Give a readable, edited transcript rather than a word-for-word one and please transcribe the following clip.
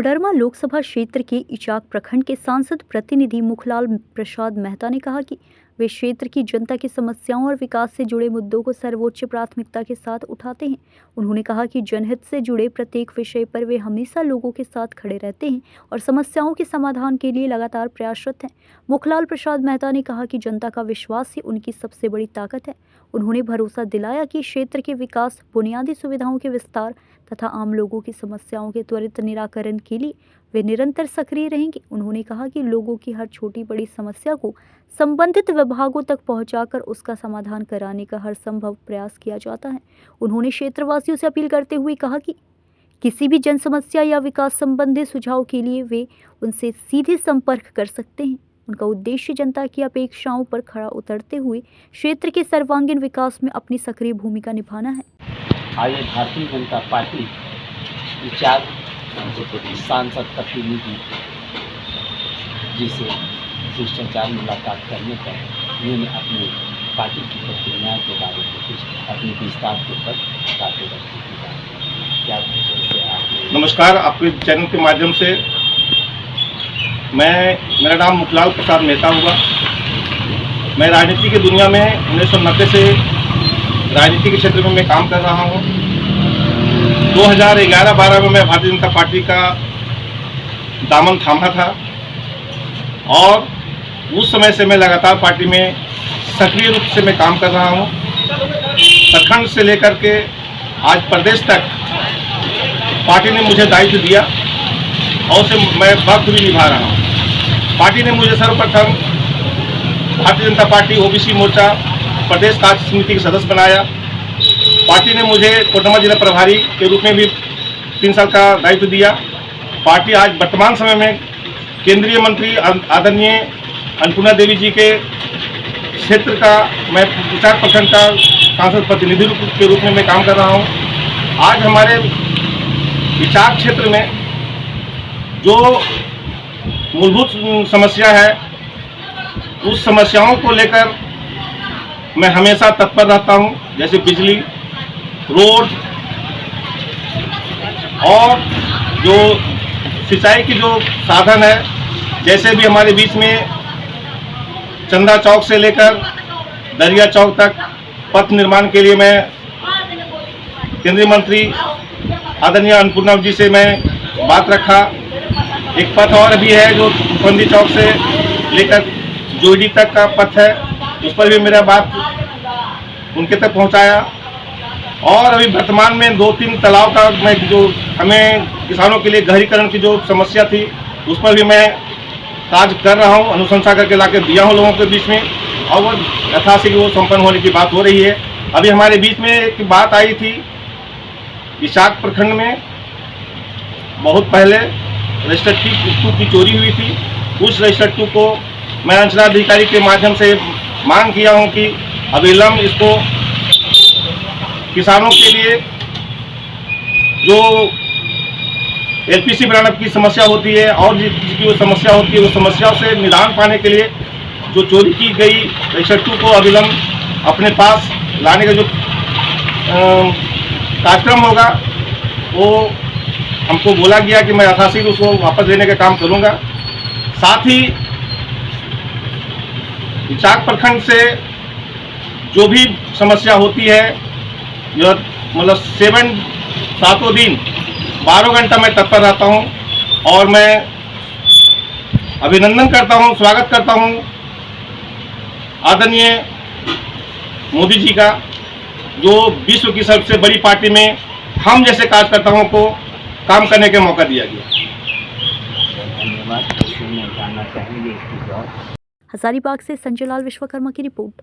कोडरमा लोकसभा क्षेत्र के इचाक प्रखंड के सांसद प्रतिनिधि मुखलाल प्रसाद मेहता ने कहा कि वे क्षेत्र की जनता की समस्याओं और विकास से जुड़े मुद्दों को सर्वोच्च प्राथमिकता के साथ उठाते हैं। उन्होंने कहा कि जनहित से जुड़े प्रत्येक विषय पर वे हमेशा लोगों के साथ खड़े रहते हैं और समस्याओं के समाधान के लिए लगातार प्रयासरत हैं। मुखलाल प्रसाद मेहता ने कहा कि जनता का विश्वास ही उनकी सबसे बड़ी ताकत है। उन्होंने भरोसा दिलाया कि क्षेत्र के विकास, बुनियादी सुविधाओं के विस्तार तथा आम लोगों की समस्याओं के त्वरित निराकरण के लिए वे निरंतर सक्रिय रहेंगे। उन्होंने कहा कि लोगों की हर छोटी बड़ी समस्या को संबंधित विभागों तक पहुंचाकर उसका समाधान कराने का हर संभव प्रयास किया जाता है। उन्होंने क्षेत्रवासियों से अपील करते हुए कहा कि किसी भी जन समस्या या विकास संबंधी सुझाव के लिए वे उनसे सीधे संपर्क कर सकते हैं। उनका उद्देश्य जनता की अपेक्षाओं पर खरा उतरते हुए क्षेत्र के सर्वांगीण विकास में अपनी सक्रिय भूमिका निभाना है। आज भारतीय जनता पार्टी इचाक सांसद प्रतिनिधि जी से शिष्टाचार मुलाकात करने पर उन्होंने अपनी पार्टी की प्रक्रियाओं के बारे में कुछ अपने विस्तार के ऊपर बातें रखी थी। क्या नमस्कार, आपके चैनल के माध्यम से मेरा नाम मुखलाल प्रसाद मेहता हुआ। मैं राजनीति की दुनिया में 1990 से राजनीति के क्षेत्र में मैं काम कर रहा हूँ। 2011-12 में मैं भारतीय जनता पार्टी का दामन थामा था और उस समय से मैं लगातार पार्टी में सक्रिय रूप से मैं काम कर रहा हूँ। प्रखंड से लेकर के आज प्रदेश तक पार्टी ने मुझे दायित्व दिया और उसे मैं बखूबी निभा रहा हूँ। पार्टी ने मुझे सर्वप्रथम भारतीय जनता पार्टी ओबीसी मोर्चा प्रदेश कार्य समिति के सदस्य बनाया। पार्टी ने मुझे कोडरमा जिला प्रभारी के रूप में भी 3 साल का दायित्व दिया। पार्टी आज वर्तमान समय में केंद्रीय मंत्री आदरणीय अन्नपूर्णा देवी जी के क्षेत्र का मैं इचाक प्रखंड का सांसद प्रतिनिधि के रूप में मैं काम कर रहा हूँ। आज हमारे इचाक क्षेत्र में जो मूलभूत समस्या है उस समस्याओं को लेकर मैं हमेशा तत्पर रहता हूं, जैसे बिजली, रोड और जो सिंचाई की जो साधन है। जैसे भी हमारे बीच में चंदा चौक से लेकर दरिया चौक तक पथ निर्माण के लिए मैं केंद्रीय मंत्री आदरणीय अन्नपूर्णा जी से मैं बात रखा। एक पथ और भी है जो फंदी चौक से लेकर जोड़ी तक का पथ है, उस पर भी मेरा बात उनके तक पहुंचाया। और अभी वर्तमान में 2-3 तालाब का मैं जो हमें किसानों के लिए गहरीकरण की जो समस्या थी उस पर भी मैं कार्य कर रहा हूं, अनुशंसा करके लाकर दिया हूं लोगों के बीच में और वो यथाशीघ्र वो संपन्न होने की बात हो रही है। अभी हमारे बीच में एक बात आई थी, इचाक प्रखंड में बहुत पहले रजिस्टर 2 की चोरी हुई थी। उस रजिस्टर 2 को मैं अंचलाधिकारी के माध्यम से मांग किया हूं कि अविलंब इसको किसानों के लिए जो एलपीसी बनाने की समस्या होती है और जिसकी वो समस्या होती है, वो समस्याओं से निदान पाने के लिए जो चोरी की गई रजिस्टर 2 को अविलंब अपने पास लाने का जो कार्यक्रम होगा वो हमको बोला गया कि मैं यथाशीघ्र उसको वापस लेने का काम करूंगा। साथ ही इचाक प्रखंड से जो भी समस्या होती है, जो मतलब 7 दिन 12 घंटा मैं तत्पर रहता हूं और मैं अभिनंदन करता हूं, स्वागत करता हूं आदरणीय मोदी जी का, जो विश्व की सबसे बड़ी पार्टी में हम जैसे कार्यकर्ताओं को काम करने का मौका दिया गया। हजारीबाग से संजय लाल विश्वकर्मा की रिपोर्ट।